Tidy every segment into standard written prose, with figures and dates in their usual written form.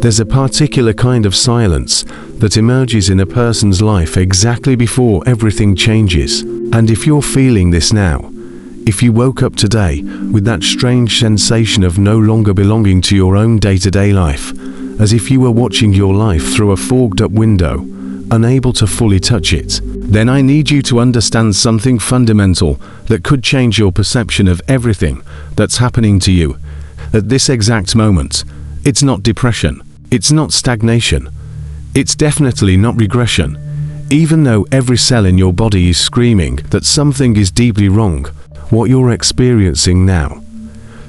There's a particular kind of silence that emerges in a person's life exactly before everything changes. And if you're feeling this now, if you woke up today with that strange sensation of no longer belonging to your own day-to-day life, as if you were watching your life through a fogged-up window, unable to fully touch it, then I need you to understand something fundamental that could change your perception of everything that's happening to you at this exact moment. It's not depression. It's not stagnation. It's definitely not regression. Even though every cell in your body is screaming that something is deeply wrong, what you're experiencing now,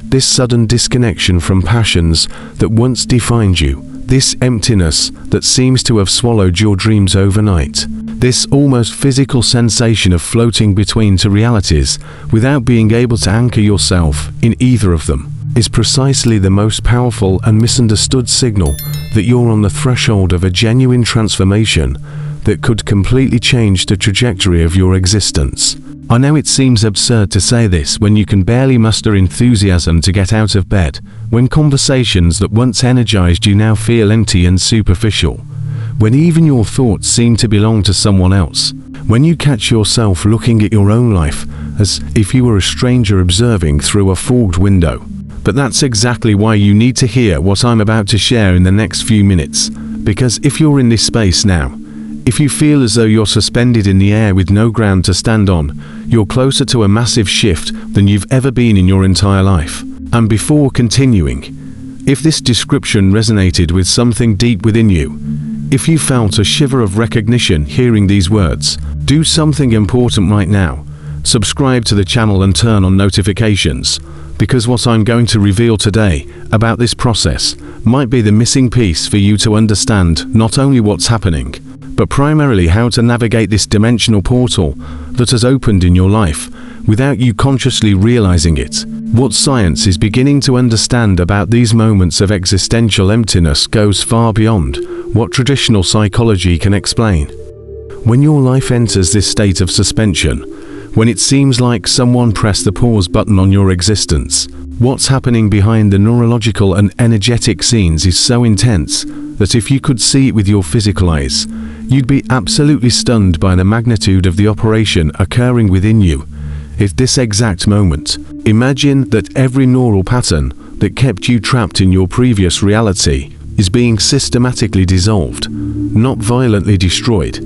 this sudden disconnection from passions that once defined you, this emptiness that seems to have swallowed your dreams overnight, this almost physical sensation of floating between two realities without being able to anchor yourself in either of them, is precisely the most powerful and misunderstood signal that you're on the threshold of a genuine transformation that could completely change the trajectory of your existence. I know it seems absurd to say this when you can barely muster enthusiasm to get out of bed, when conversations that once energized you now feel empty and superficial, when even your thoughts seem to belong to someone else, when you catch yourself looking at your own life as if you were a stranger observing through a fogged window. But that's exactly why you need to hear what I'm about to share in the next few minutes, because if you're in this space now, if you feel as though you're suspended in the air with no ground to stand on, you're closer to a massive shift than you've ever been in your entire life. And before continuing, if this description resonated with something deep within you, if you felt a shiver of recognition hearing these words, do something important right now. Subscribe to the channel and turn on notifications, because what I'm going to reveal today about this process might be the missing piece for you to understand not only what's happening, but primarily how to navigate this dimensional portal that has opened in your life without you consciously realizing it. What science is beginning to understand about these moments of existential emptiness goes far beyond what traditional psychology can explain. When your life enters this state of suspension, when it seems like someone pressed the pause button on your existence, what's happening behind the neurological and energetic scenes is so intense that if you could see it with your physical eyes, you'd be absolutely stunned by the magnitude of the operation occurring within you. At this exact moment, imagine that every neural pattern that kept you trapped in your previous reality is being systematically dissolved, not violently destroyed,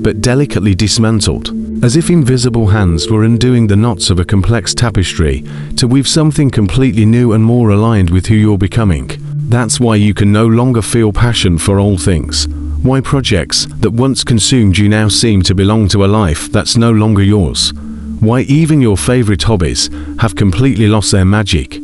but delicately dismantled, as if invisible hands were undoing the knots of a complex tapestry to weave something completely new and more aligned with who you're becoming. That's why you can no longer feel passion for all things. Why projects that once consumed you now seem to belong to a life that's no longer yours. Why even your favorite hobbies have completely lost their magic.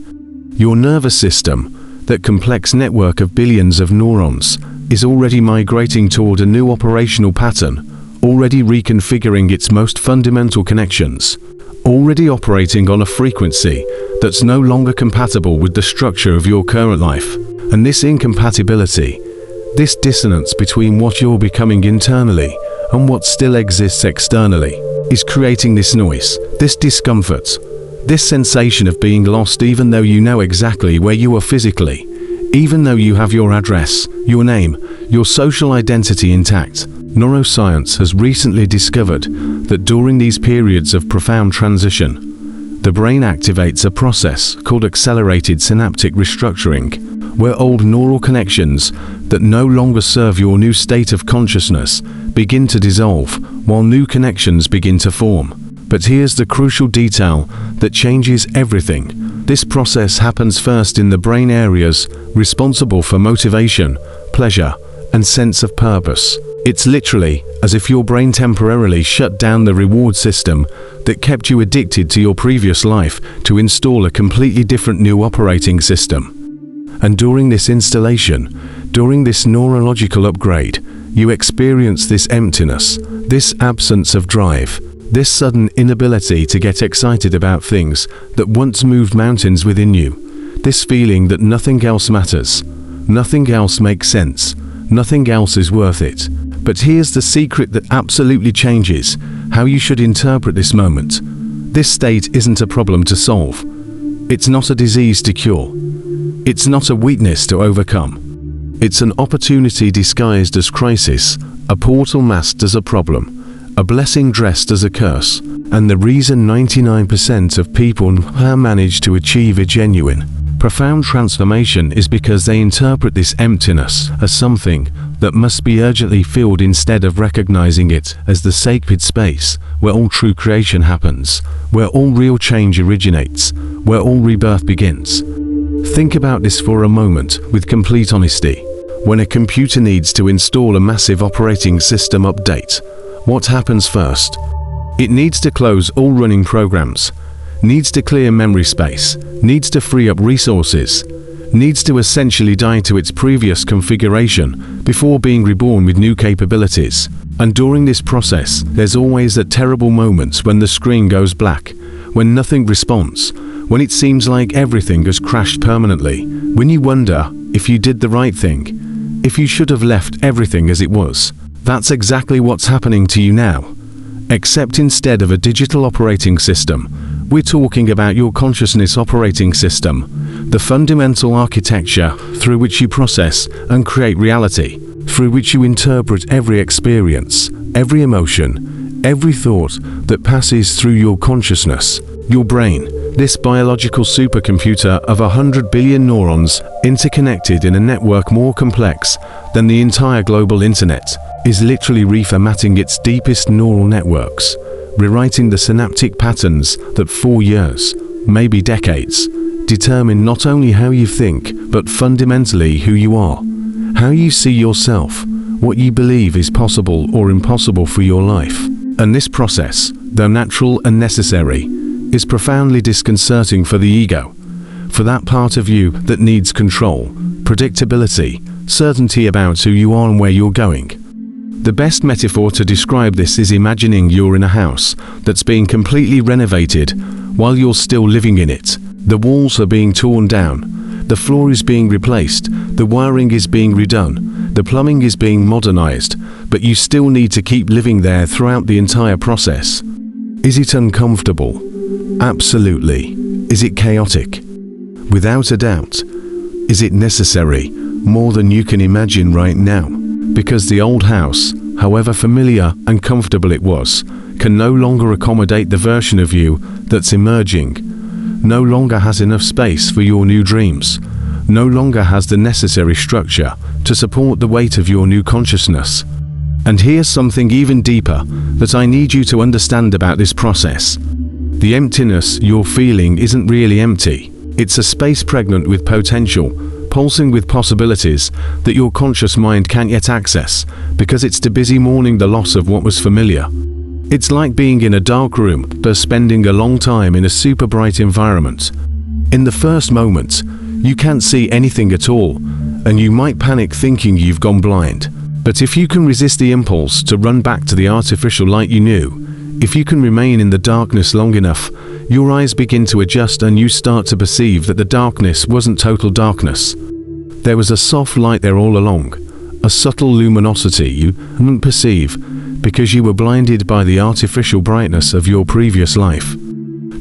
Your nervous system, that complex network of billions of neurons, is already migrating toward a new operational pattern, already reconfiguring its most fundamental connections, already operating on a frequency that's no longer compatible with the structure of your current life. And this incompatibility, this dissonance between what you're becoming internally and what still exists externally, is creating this noise, this discomfort, this sensation of being lost even though you know exactly where you are physically, even though you have your address, your name, your social identity intact. Neuroscience has recently discovered that during these periods of profound transition, the brain activates a process called accelerated synaptic restructuring, where old neural connections that no longer serve your new state of consciousness begin to dissolve, while new connections begin to form. But here's the crucial detail that changes everything. This process happens first in the brain areas responsible for motivation, pleasure, and sense of purpose. It's literally as if your brain temporarily shut down the reward system that kept you addicted to your previous life to install a completely different new operating system. And during this installation, during this neurological upgrade, you experience this emptiness, this absence of drive, this sudden inability to get excited about things that once moved mountains within you, this feeling that nothing else matters, nothing else makes sense, nothing else is worth it. But here's the secret that absolutely changes how you should interpret this moment. This state isn't a problem to solve. It's not a disease to cure. It's not a weakness to overcome. It's an opportunity disguised as crisis, a portal masked as a problem, a blessing dressed as a curse, and the reason 99% of people have managed to achieve a genuine, profound transformation is because they interpret this emptiness as something that must be urgently filled instead of recognizing it as the sacred space where all true creation happens, where all real change originates, where all rebirth begins. Think about this for a moment with complete honesty. When a computer needs to install a massive operating system update, what happens first? It needs to close all running programs, needs to clear memory space, needs to free up resources, needs to essentially die to its previous configuration before being reborn with new capabilities. And during this process, there's always that terrible moment when the screen goes black, when nothing responds, when it seems like everything has crashed permanently, when you wonder if you did the right thing, if you should have left everything as it was. That's exactly what's happening to you now. Except instead of a digital operating system, we're talking about your consciousness operating system, the fundamental architecture through which you process and create reality, through which you interpret every experience, every emotion, every thought that passes through your consciousness. Your brain, this biological supercomputer of 100 billion neurons interconnected in a network more complex than the entire global internet, is literally reformatting its deepest neural networks, rewriting the synaptic patterns that for years, maybe decades, determine not only how you think, but fundamentally who you are, how you see yourself, what you believe is possible or impossible for your life. And this process, though natural and necessary, is profoundly disconcerting for the ego, for that part of you that needs control, predictability, certainty about who you are and where you're going. The best metaphor to describe this is imagining you're in a house that's being completely renovated while you're still living in it. The walls are being torn down, the floor is being replaced, the wiring is being redone, the plumbing is being modernized, but you still need to keep living there throughout the entire process. Is it uncomfortable? Absolutely. Is it chaotic? Without a doubt. Is it necessary? More than you can imagine right now. Because the old house, however familiar and comfortable it was, can no longer accommodate the version of you that's emerging, no longer has enough space for your new dreams, no longer has the necessary structure to support the weight of your new consciousness. And here's something even deeper that I need you to understand about this process. The emptiness you're feeling isn't really empty. It's a space pregnant with potential, pulsing with possibilities that your conscious mind can't yet access because it's too busy mourning the loss of what was familiar. It's like being in a dark room but spending a long time in a super bright environment. In the first moment, you can't see anything at all, and you might panic thinking you've gone blind. But if you can resist the impulse to run back to the artificial light you knew, if you can remain in the darkness long enough, your eyes begin to adjust and you start to perceive that the darkness wasn't total darkness. There was a soft light there all along, a subtle luminosity you didn't perceive because you were blinded by the artificial brightness of your previous life.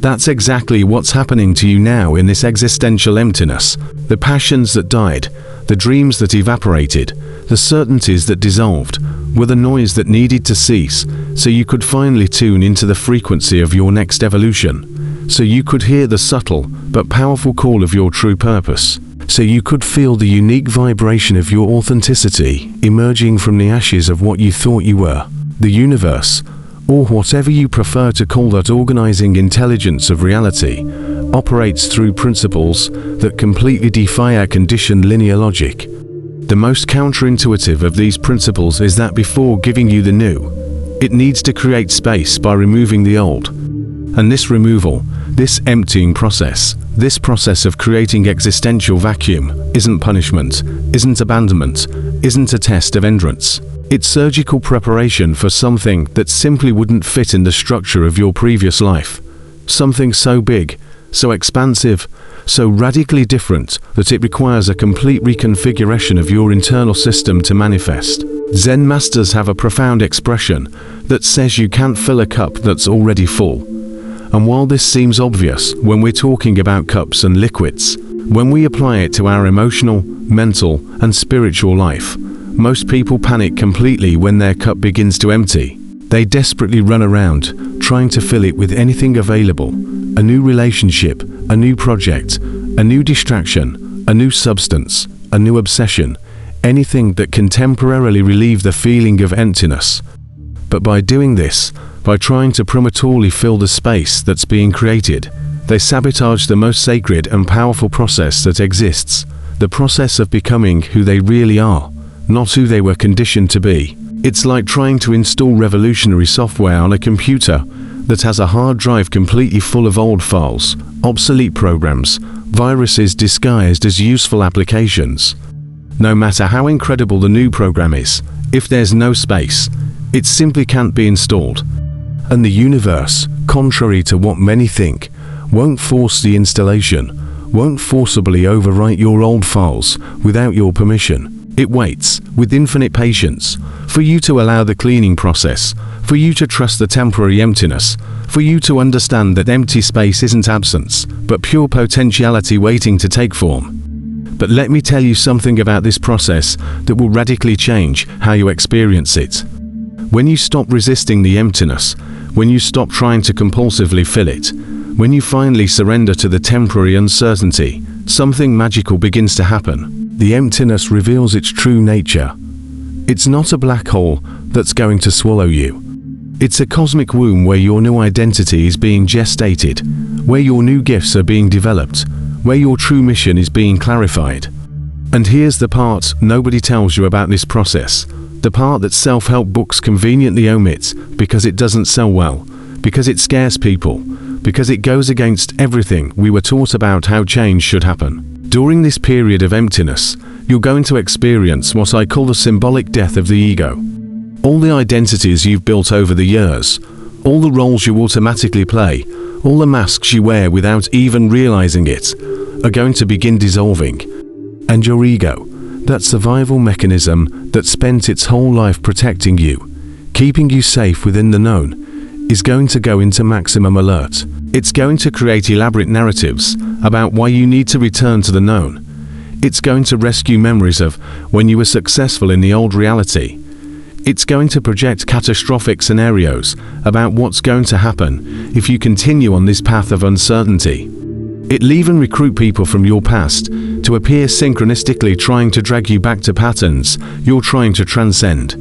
That's exactly what's happening to you now in this existential emptiness. The passions that died, the dreams that evaporated, the certainties that dissolved, were the noise that needed to cease so you could finally tune into the frequency of your next evolution, so you could hear the subtle but powerful call of your true purpose, so you could feel the unique vibration of your authenticity emerging from the ashes of what you thought you were. The universe, or whatever you prefer to call that organizing intelligence of reality, operates through principles that completely defy our conditioned linear logic. The most counterintuitive of these principles is that before giving you the new, it needs to create space by removing the old. And this removal, this emptying process, this process of creating existential vacuum, isn't punishment, isn't abandonment, isn't a test of endurance. It's surgical preparation for something that simply wouldn't fit in the structure of your previous life. Something so big, so expansive, so radically different that it requires a complete reconfiguration of your internal system to manifest. Zen masters have a profound expression that says you can't fill a cup that's already full. And while this seems obvious when we're talking about cups and liquids, When we apply it to our emotional, mental, and spiritual life, most people panic completely when their cup begins to empty. They desperately run around, trying to fill it with anything available: a new relationship, a new project, a new distraction, a new substance, a new obsession, anything that can temporarily relieve the feeling of emptiness. But by doing this, by trying to prematurely fill the space that's being created, they sabotage the most sacred and powerful process that exists, the process of becoming who they really are, not who they were conditioned to be. It's like trying to install revolutionary software on a computer that has a hard drive completely full of old files, obsolete programs, viruses disguised as useful applications. No matter how incredible the new program is, if there's no space, it simply can't be installed. And the universe, contrary to what many think, won't force the installation, won't forcibly overwrite your old files without your permission. It waits, with infinite patience, for you to allow the cleaning process, for you to trust the temporary emptiness, for you to understand that empty space isn't absence, but pure potentiality waiting to take form. But let me tell you something about this process that will radically change how you experience it. When you stop resisting the emptiness, when you stop trying to compulsively fill it, when you finally surrender to the temporary uncertainty, something magical begins to happen. The emptiness reveals its true nature. It's not a black hole that's going to swallow you. It's a cosmic womb where your new identity is being gestated, where your new gifts are being developed, where your true mission is being clarified. And here's the part nobody tells you about this process, the part that self-help books conveniently omit because it doesn't sell well, because it scares people, because it goes against everything we were taught about how change should happen. During this period of emptiness, you're going to experience what I call the symbolic death of the ego. All the identities you've built over the years, all the roles you automatically play, all the masks you wear without even realizing it, are going to begin dissolving. And your ego, that survival mechanism that spent its whole life protecting you, keeping you safe within the known, is going to go into maximum alert. It's going to create elaborate narratives about why you need to return to the known. It's going to rescue memories of when you were successful in the old reality. It's going to project catastrophic scenarios about what's going to happen if you continue on this path of uncertainty. It'll even recruit people from your past to appear synchronistically trying to drag you back to patterns you're trying to transcend.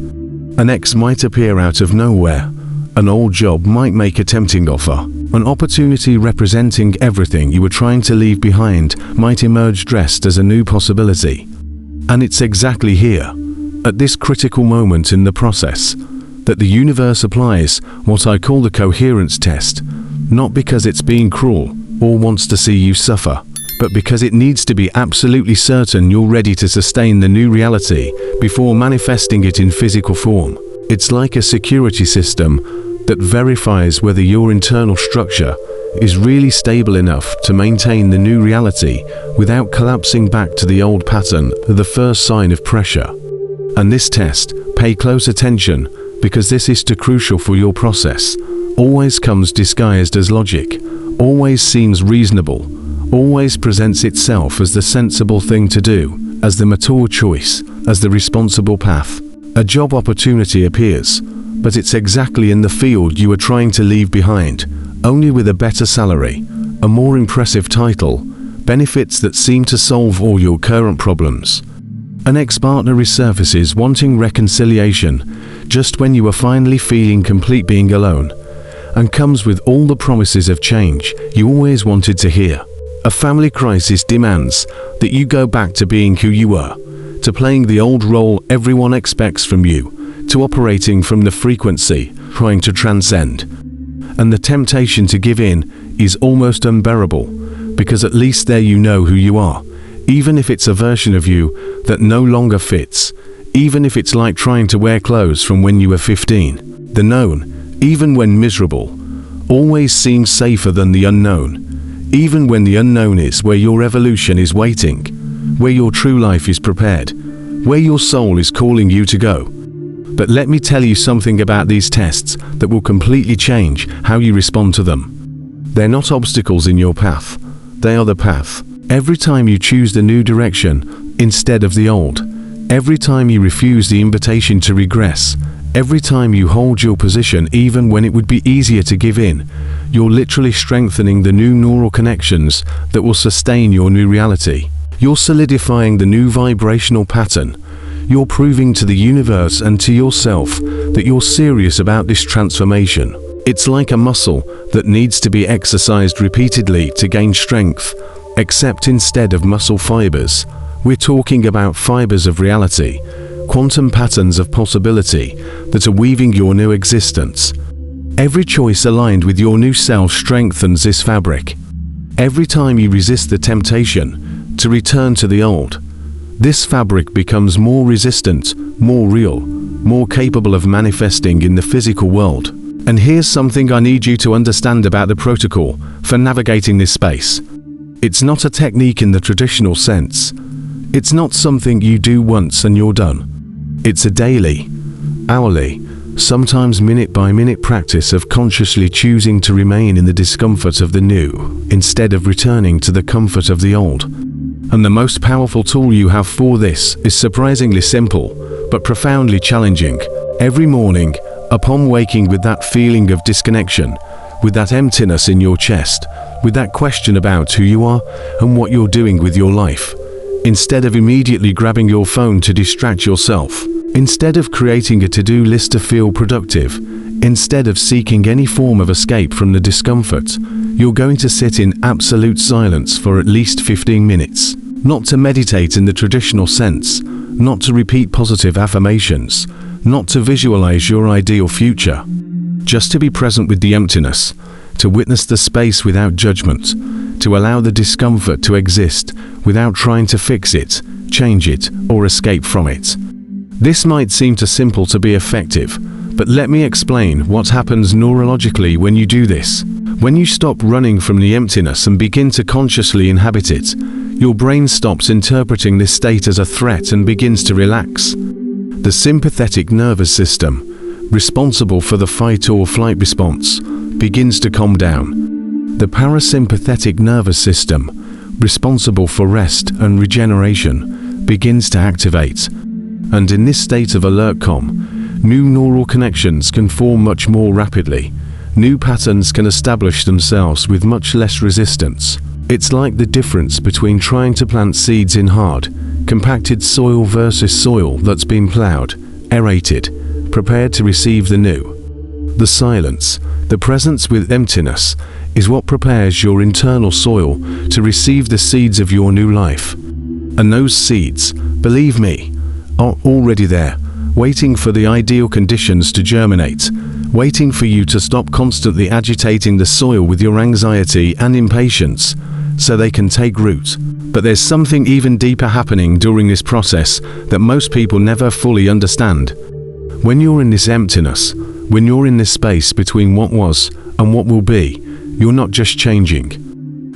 An ex might appear out of nowhere. An old job might make a tempting offer. An opportunity representing everything you were trying to leave behind might emerge dressed as a new possibility. And it's exactly here, at this critical moment in the process, that the universe applies what I call the coherence test, not because it's being cruel or wants to see you suffer, but because it needs to be absolutely certain you're ready to sustain the new reality before manifesting it in physical form. It's like a security system that verifies whether your internal structure is really stable enough to maintain the new reality without collapsing back to the old pattern at the first sign of pressure. And this test, pay close attention, because this is too crucial for your process, always comes disguised as logic, always seems reasonable, always presents itself as the sensible thing to do, as the mature choice, as the responsible path. A job opportunity appears, but it's exactly in the field you were trying to leave behind, only with a better salary, a more impressive title, benefits that seem to solve all your current problems. An ex-partner resurfaces wanting reconciliation just when you were finally feeling complete being alone, and comes with all the promises of change you always wanted to hear. A family crisis demands that you go back to being who you were, to playing the old role everyone expects from you, to operating from the frequency, trying to transcend. And the temptation to give in is almost unbearable, because at least there you know who you are, even if it's a version of you that no longer fits, even if it's like trying to wear clothes from when you were 15. The known, even when miserable, always seems safer than the unknown, even when the unknown is where your evolution is waiting, where your true life is prepared, where your soul is calling you to go. But let me tell you something about these tests that will completely change how you respond to them. They're not obstacles in your path. They are the path. Every time you choose the new direction instead of the old, every time you refuse the invitation to regress, every time you hold your position even when it would be easier to give in, you're literally strengthening the new neural connections that will sustain your new reality. You're solidifying the new vibrational pattern. You're proving to the universe and to yourself that you're serious about this transformation. It's like a muscle that needs to be exercised repeatedly to gain strength, except instead of muscle fibers, we're talking about fibers of reality, quantum patterns of possibility that are weaving your new existence. Every choice aligned with your new self strengthens this fabric. Every time you resist the temptation to return to the old, this fabric becomes more resistant, more real, more capable of manifesting in the physical world. And here's something I need you to understand about the protocol for navigating this space. It's not a technique in the traditional sense. It's not something you do once and you're done. It's a daily, hourly, sometimes minute-by-minute practice of consciously choosing to remain in the discomfort of the new, instead of returning to the comfort of the old. And the most powerful tool you have for this is surprisingly simple, but profoundly challenging. Every morning, upon waking with that feeling of disconnection, with that emptiness in your chest, with that question about who you are and what you're doing with your life, instead of immediately grabbing your phone to distract yourself, instead of creating a to-do list to feel productive, instead of seeking any form of escape from the discomfort, you're going to sit in absolute silence for at least 15 minutes. Not to meditate in the traditional sense, not to repeat positive affirmations, not to visualize your ideal future. Just to be present with the emptiness, to witness the space without judgment, to allow the discomfort to exist without trying to fix it, change it, or escape from it. This might seem too simple to be effective, but let me explain what happens neurologically when you do this. When you stop running from the emptiness and begin to consciously inhabit it, your brain stops interpreting this state as a threat and begins to relax. The sympathetic nervous system, responsible for the fight or flight response, begins to calm down. The parasympathetic nervous system, responsible for rest and regeneration, begins to activate. And in this state of alert calm, new neural connections can form much more rapidly. New patterns can establish themselves with much less resistance. It's like the difference between trying to plant seeds in hard, compacted soil versus soil that's been plowed, aerated, prepared to receive the new. The silence, the presence with emptiness, is what prepares your internal soil to receive the seeds of your new life. And those seeds, believe me, are already there, waiting for the ideal conditions to germinate, waiting for you to stop constantly agitating the soil with your anxiety and impatience, so they can take root. But there's something even deeper happening during this process that most people never fully understand. When you're in this emptiness, when you're in this space between what was and what will be, you're not just changing.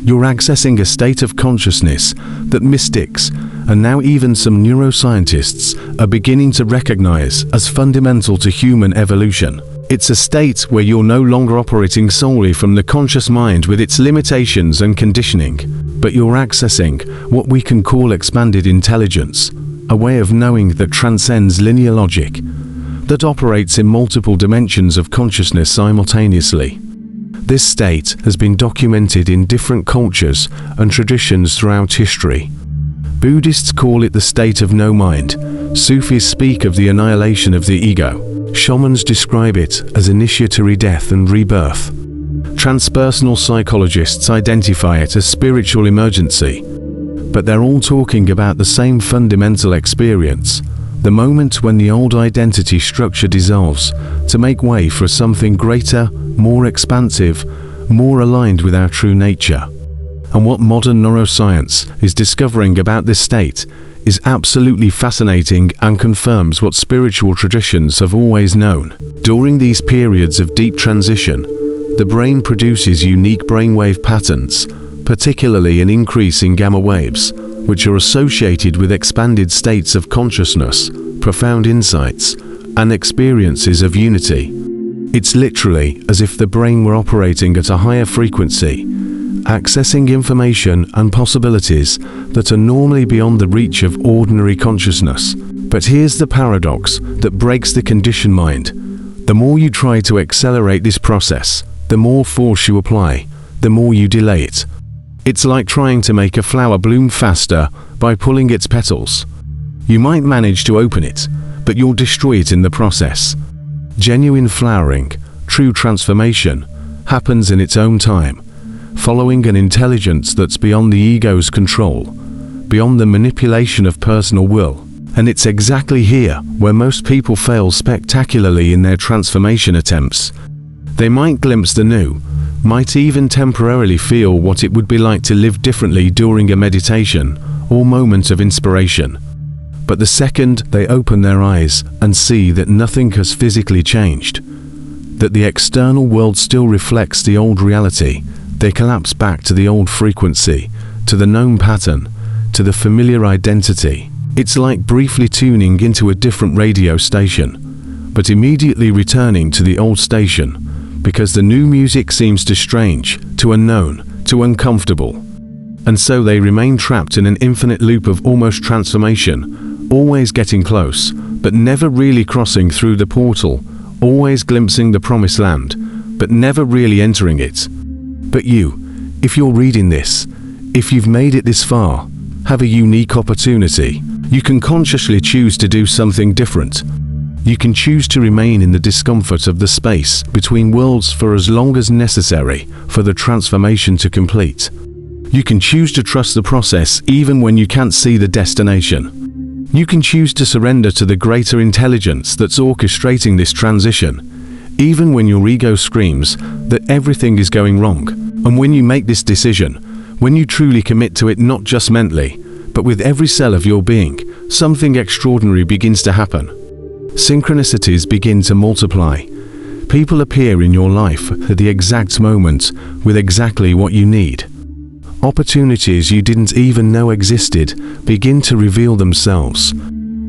You're accessing a state of consciousness that mystics, and now even some neuroscientists, are beginning to recognize as fundamental to human evolution. It's a state where you're no longer operating solely from the conscious mind with its limitations and conditioning, but you're accessing what we can call expanded intelligence, a way of knowing that transcends linear logic, that operates in multiple dimensions of consciousness simultaneously. This state has been documented in different cultures and traditions throughout history. Buddhists call it the state of no mind. Sufis speak of the annihilation of the ego. Shamans describe it as initiatory death and rebirth. Transpersonal psychologists identify it as spiritual emergency. But they're all talking about the same fundamental experience, the moment when the old identity structure dissolves to make way for something greater, more expansive, more aligned with our true nature. And what modern neuroscience is discovering about this state is absolutely fascinating and confirms what spiritual traditions have always known. During these periods of deep transition, the brain produces unique brainwave patterns, particularly an increase in gamma waves, which are associated with expanded states of consciousness, profound insights, and experiences of unity. It's literally as if the brain were operating at a higher frequency, accessing information and possibilities that are normally beyond the reach of ordinary consciousness. But here's the paradox that breaks the conditioned mind. The more you try to accelerate this process, the more force you apply, the more you delay it. It's like trying to make a flower bloom faster by pulling its petals. You might manage to open it, but you'll destroy it in the process. Genuine flowering, true transformation, happens in its own time, following an intelligence that's beyond the ego's control, beyond the manipulation of personal will. And it's exactly here where most people fail spectacularly in their transformation attempts. They might glimpse the new, might even temporarily feel what it would be like to live differently during a meditation or moment of inspiration. But the second they open their eyes and see that nothing has physically changed, that the external world still reflects the old reality, they collapse back to the old frequency, to the known pattern, to the familiar identity. It's like briefly tuning into a different radio station, but immediately returning to the old station, because the new music seems too strange, too unknown, too uncomfortable. And so they remain trapped in an infinite loop of almost transformation, always getting close, but never really crossing through the portal, always glimpsing the promised land, but never really entering it. But you, if you're reading this, if you've made it this far, have a unique opportunity. You can consciously choose to do something different. You can choose to remain in the discomfort of the space between worlds for as long as necessary for the transformation to complete. You can choose to trust the process even when you can't see the destination. You can choose to surrender to the greater intelligence that's orchestrating this transition, even when your ego screams that everything is going wrong. And when you make this decision, when you truly commit to it not just mentally, but with every cell of your being, something extraordinary begins to happen. Synchronicities begin to multiply. People appear in your life at the exact moment with exactly what you need. Opportunities you didn't even know existed begin to reveal themselves.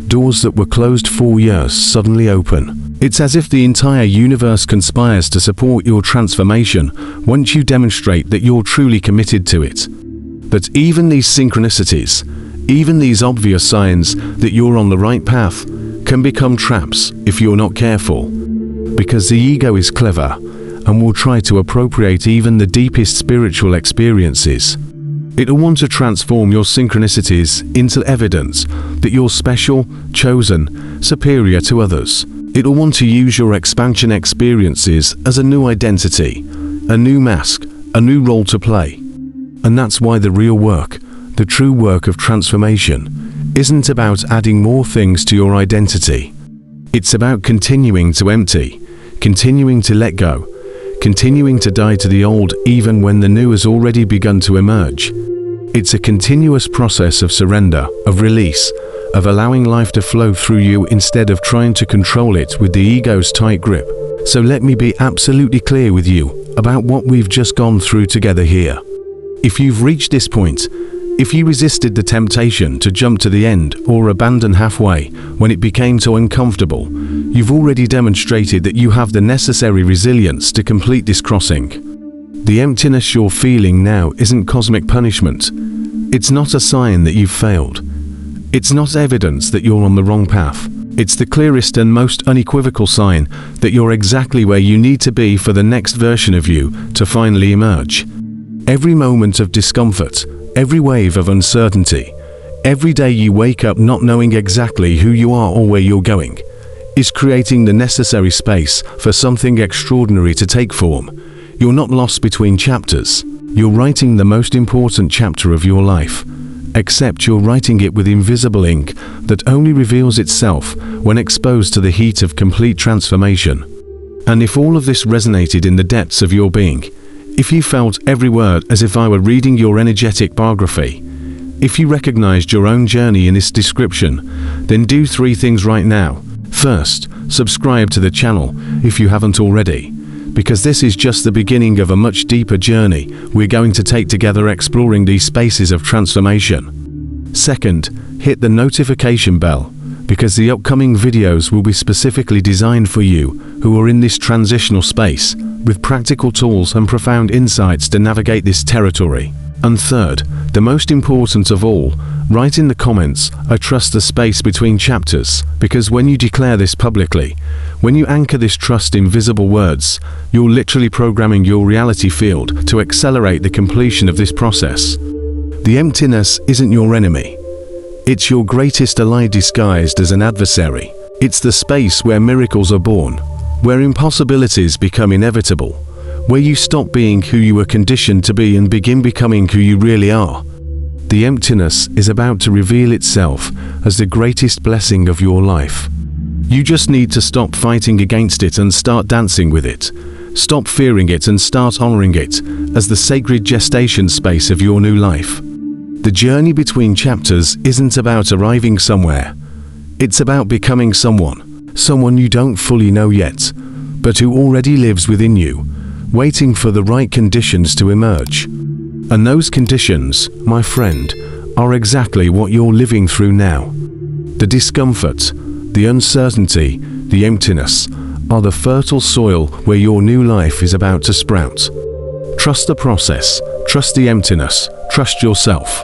Doors that were closed for years suddenly open. It's as if the entire universe conspires to support your transformation once you demonstrate that you're truly committed to it. But even these synchronicities, even these obvious signs that you're on the right path, can become traps if you're not careful. Because the ego is clever and will try to appropriate even the deepest spiritual experiences. It'll want to transform your synchronicities into evidence that you're special, chosen, superior to others. It'll want to use your expansion experiences as a new identity, a new mask, a new role to play. And that's why the real work, the true work of transformation, isn't about adding more things to your identity. It's about continuing to empty, continuing to let go, continuing to die to the old even when the new has already begun to emerge. It's a continuous process of surrender, of release, of allowing life to flow through you instead of trying to control it with the ego's tight grip. So let me be absolutely clear with you about what we've just gone through together here. If you've reached this point, if you resisted the temptation to jump to the end or abandon halfway when it became too uncomfortable, you've already demonstrated that you have the necessary resilience to complete this crossing. The emptiness you're feeling now isn't cosmic punishment. It's not a sign that you've failed. It's not evidence that you're on the wrong path. It's the clearest and most unequivocal sign that you're exactly where you need to be for the next version of you to finally emerge. Every moment of discomfort, every wave of uncertainty, every day you wake up not knowing exactly who you are or where you're going, is creating the necessary space for something extraordinary to take form. You're not lost between chapters. You're writing the most important chapter of your life, except you're writing it with invisible ink that only reveals itself when exposed to the heat of complete transformation. And if all of this resonated in the depths of your being, if you felt every word as if I were reading your energetic biography, if you recognized your own journey in this description, then do 3 things right now. First, subscribe to the channel if you haven't already, because this is just the beginning of a much deeper journey we're going to take together exploring these spaces of transformation. Second, hit the notification bell, because the upcoming videos will be specifically designed for you who are in this transitional space, with practical tools and profound insights to navigate this territory. And third, the most important of all, write in the comments, "I trust the space between chapters," because when you declare this publicly, when you anchor this trust in visible words, you're literally programming your reality field to accelerate the completion of this process. The emptiness isn't your enemy. It's your greatest ally disguised as an adversary. It's the space where miracles are born, where impossibilities become inevitable, where you stop being who you were conditioned to be and begin becoming who you really are. The emptiness is about to reveal itself as the greatest blessing of your life. You just need to stop fighting against it and start dancing with it. Stop fearing it and start honoring it as the sacred gestation space of your new life. The journey between chapters isn't about arriving somewhere. It's about becoming someone you don't fully know yet, but who already lives within you, waiting for the right conditions to emerge. And those conditions, my friend, are exactly what you're living through now. The discomfort, the uncertainty, the emptiness are the fertile soil where your new life is about to sprout. Trust the process, trust the emptiness, trust yourself.